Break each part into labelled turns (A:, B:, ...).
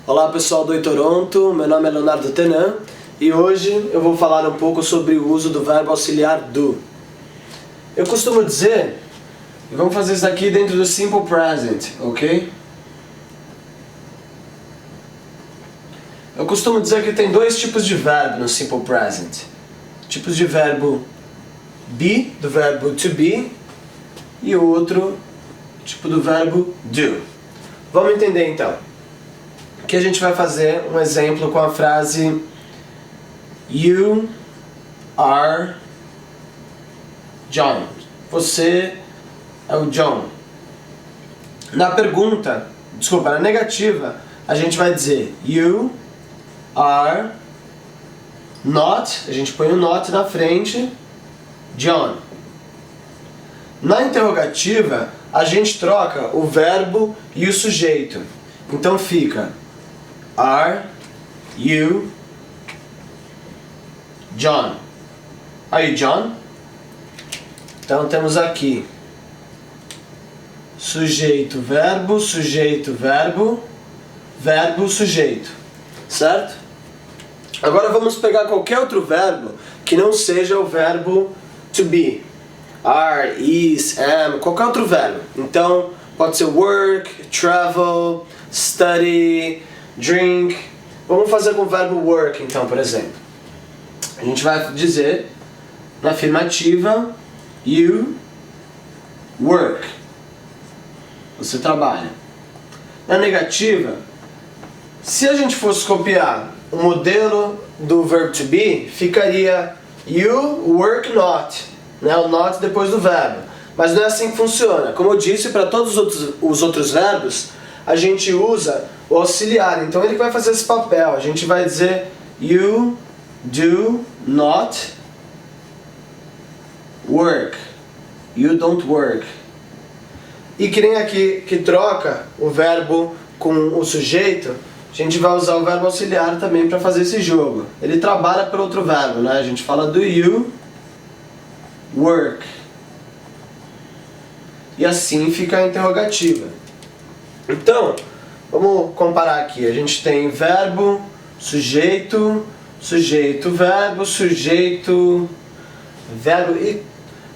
A: Olá pessoal do Toronto, meu nome é Leonardo Tenan e hoje eu vou falar um pouco sobre o uso do verbo auxiliar do. Eu costumo dizer, e vamos fazer isso aqui dentro do Simple Present, ok? Eu costumo dizer que tem dois tipos de verbo no Simple Present. Tipos de verbo be, do verbo to be, e o outro tipo do verbo do. Vamos entender então. Aqui a gente vai fazer um exemplo com a frase You are John. Você é o John. Na pergunta, na negativa, a gente vai dizer You are not, a gente põe o not na frente, John. Na interrogativa, a gente troca o verbo e o sujeito. Então fica Are you John? Are you John? Então temos aqui sujeito, verbo, verbo, sujeito. Certo? Agora vamos pegar qualquer outro verbo que não seja o verbo to be. Are, is, am, qualquer outro verbo. Então pode ser work, travel, study, drink. Vamos fazer com o verbo work então, por exemplo. A gente vai dizer na afirmativa You work. Você trabalha. Na negativa, se a gente fosse copiar o modelo do verbo to be, ficaria You work not, né? O not depois do verbo. Mas não é assim que funciona. Como eu disse, para todos os outros verbos, a gente usa o auxiliar. Então ele vai fazer esse papel. A gente vai dizer You do not work. You don't work. E que nem aqui que troca o verbo com o sujeito, a gente vai usar o verbo auxiliar também para fazer esse jogo. Ele trabalha por outro verbo, né? A gente fala do you work. E assim fica a interrogativa. Então, vamos comparar aqui. A gente tem verbo, sujeito, sujeito, verbo, sujeito, verbo. E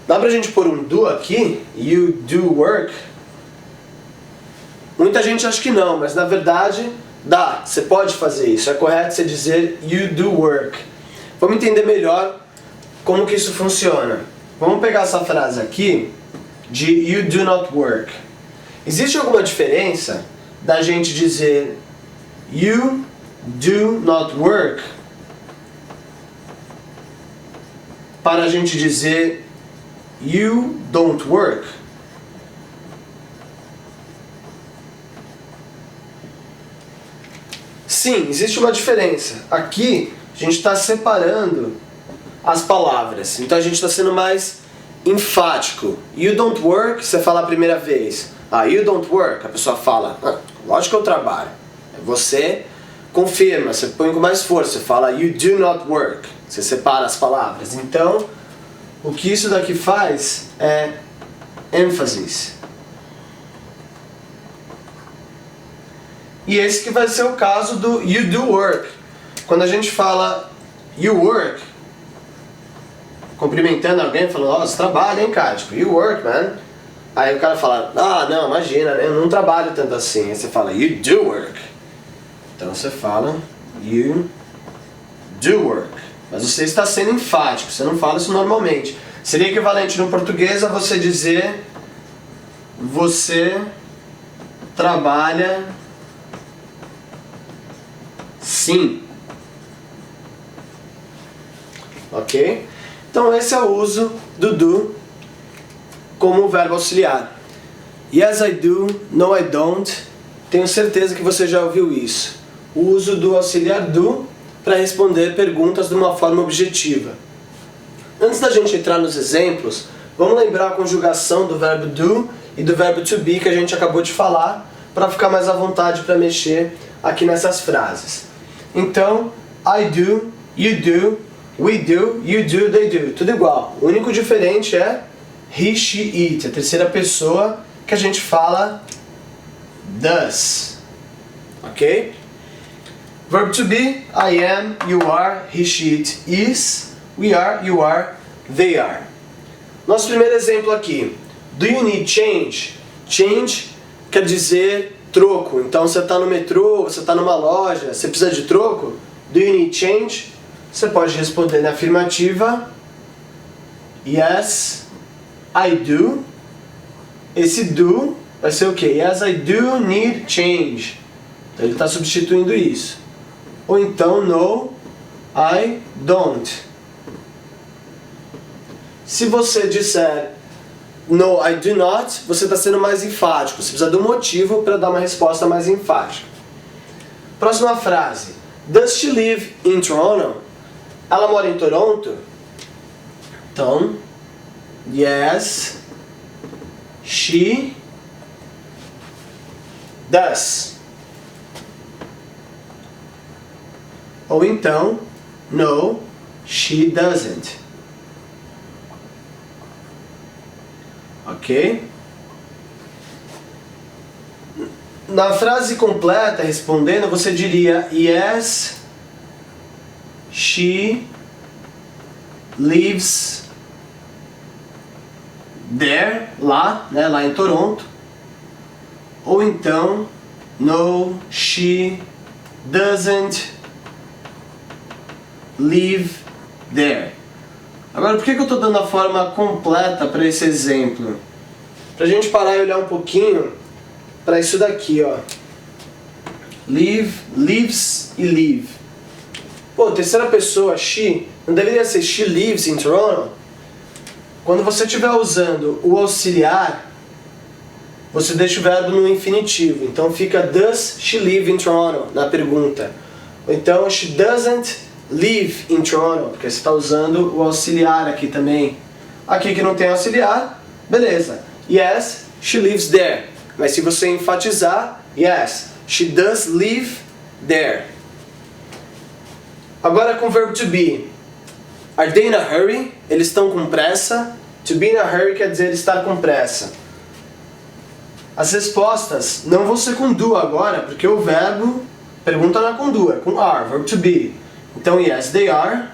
A: dá pra gente pôr um do aqui? You do work? Muita gente acha que não, mas na verdade dá. Você pode fazer isso. É correto você dizer you do work. Vamos entender melhor como que isso funciona. Vamos pegar essa frase aqui de you do not work. Existe alguma diferença da gente dizer you do not work para a gente dizer you don't work? Sim, existe uma diferença. Aqui a gente está separando as palavras, então a gente está sendo mais enfático. You don't work, você fala a primeira vez. You don't work, a pessoa fala, lógico que eu trabalho. Você confirma, você põe com mais força, você fala you do not work. Você separa as palavras. Então, o que isso daqui faz é ênfase. E esse que vai ser o caso do you do work. Quando a gente fala you work, cumprimentando alguém, falando, você trabalha, hein, cara? Tipo, you work, man. Aí o cara fala, não, imagina, eu não trabalho tanto assim. Aí você fala, you do work. Então você fala, you do work. Mas você está sendo enfático, você não fala isso normalmente. Seria equivalente no português a você dizer, você trabalha sim. Ok? Então esse é o uso do como verbo auxiliar. Yes I do, no I don't. Tenho certeza que você já ouviu isso. O uso do auxiliar do para responder perguntas de uma forma objetiva. Antes da gente entrar nos exemplos, vamos lembrar a conjugação do verbo do e do verbo to be que a gente acabou de falar, para ficar mais à vontade para mexer aqui nessas frases. Então, I do, you do, we do, you do, they do. Tudo igual. O único diferente é he, she, it. A terceira pessoa que a gente fala does. Ok? Verb to be, I am, you are, he, she, it is, we are, you are, they are. Nosso primeiro exemplo aqui. Do you need change? Change quer dizer troco. Então você está no metrô, você está numa loja, você precisa de troco? Do you need change? Você pode responder na afirmativa. Yes, I do. Esse do vai ser o quê? Yes, I do need change. Então ele está substituindo isso. Ou então, no, I don't. Se você disser no, I do not, você está sendo mais enfático. Você precisa de um motivo para dar uma resposta mais enfática. Próxima frase. Does she live in Toronto? Ela mora em Toronto? Então, yes, she does. Ou então, no, she doesn't. Ok? Na frase completa, respondendo, você diria yes, she lives there, lá, né, lá em Toronto. Ou então, no, she doesn't live there. Agora, por que eu estou dando a forma completa para esse exemplo? Para a gente parar e olhar um pouquinho para isso daqui, ó. Live, lives e live. Pô, terceira pessoa, she, não deveria ser she lives in Toronto? Quando você estiver usando o auxiliar, você deixa o verbo no infinitivo. Então fica does she live in Toronto na pergunta. Ou então she doesn't live in Toronto, porque você está usando o auxiliar aqui também. Aqui que não tem auxiliar, beleza. Yes, she lives there. Mas se você enfatizar, yes, she does live there. Agora com o verbo to be. Are they in a hurry? Eles estão com pressa. To be in a hurry quer dizer estar com pressa. As respostas não vão ser com do agora, porque o verbo pergunta não é com do, é com are, verbo to be. Então, yes, they are.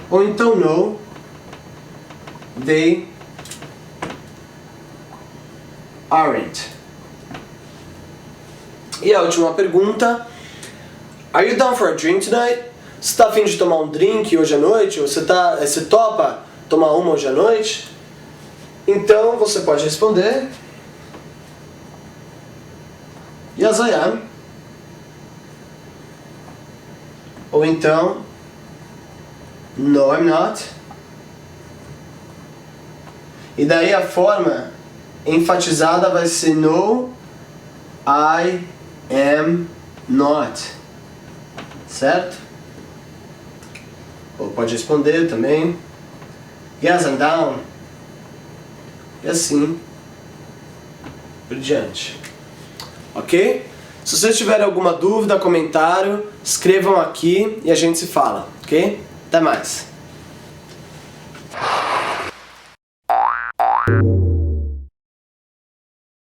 A: Ou então, no, they aren't. E a última pergunta. Are you down for a drink tonight? Você está a fim de tomar um drink hoje à noite? Ou você topa tomar uma hoje à noite? Então, você pode responder. Yes, I am. Ou então, no, I'm not. E daí a forma enfatizada vai ser no, I am not. Certo? Ou pode responder também. Yes, I'm down. E assim por diante. Ok? Se vocês tiverem alguma dúvida, comentário, escrevam aqui e a gente se fala, ok? Até mais!